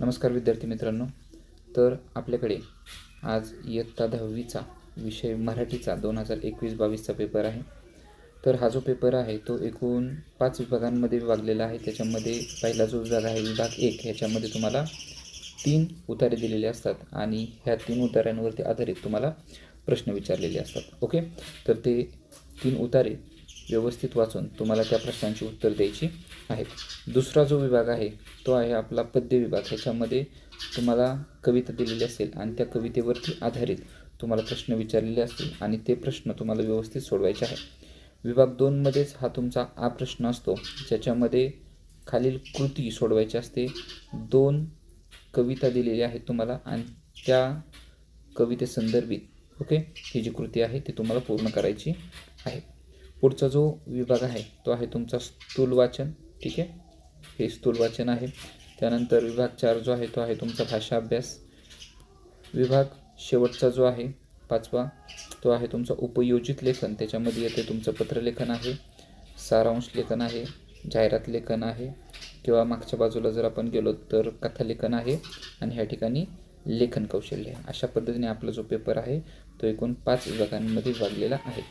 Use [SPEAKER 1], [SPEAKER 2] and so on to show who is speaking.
[SPEAKER 1] नमस्कार विद्यार्थी मित्रांनो. तर आपल्याकडे आज इयत्ता 10वीचा विषय मराठीचा 2021-22चा पेपर आहे. तर हा जो पेपर आहे तो एकूण 5 विभागांमध्ये विभागलेला आहे. त्याच्यामध्ये पहिला जो विभाग आहे विभाग 1, ह्याच्यामध्ये तुम्हाला 3 उतारे दिलेले असतात आणि ह्या 3 उतार्यांवरती आधारित तुम्हाला प्रश्न विचारलेले असतात. ओके, तर ते 3 उतारे व्यवस्थित वाचून तुम्हाला त्या प्रश्नांची उत्तर द्यायची आहेत. दुसरा जो विभाग आहे तो आहे आपला पद्य विभाग. ह्याच्यामध्ये तुम्हाला कविता दिलेली असेल आणि त्या कवितेवरती आधारित तुम्हाला प्रश्न विचारलेले असतील आणि ते प्रश्न तुम्हाला व्यवस्थित सोडवायचे आहे. विभाग 2मध्येच हा तुमचा आ प्रश्न असतो, ज्याच्यामध्ये खालील कृती सोडवायची असते. 2 कविता दिलेल्या आहेत तुम्हाला आणि त्या कवितेसंदर्भित ही जी कृती आहे ती तुम्हाला पूर्ण करायची आहे. पुढचा जो विभाग आहे तो आहे तुमचा स्थूल वाचन. ठीक आहे, हे स्थूल वाचन आहे. त्यानंतर विभाग 4 जो आहे तो आहे तुमचा भाषा अभ्यास. विभाग शेवटचा जो आहे 5वा तो आहे तुमचा उपयोजित लेखन. त्याच्यामध्ये येते तुमचं पत्रलेखन आहे, सारांश लेखन आहे, जाहिरात लेखन आहे किंवा मागच्या बाजूला जर आपण गेलो तर कथालेखन आहे आणि ह्या ठिकाणी लेखन कौशल्य आहे. अशा पद्धतीने आपला जो पेपर आहे तो एकूण 5 विभागांमध्ये विभागलेला आहे.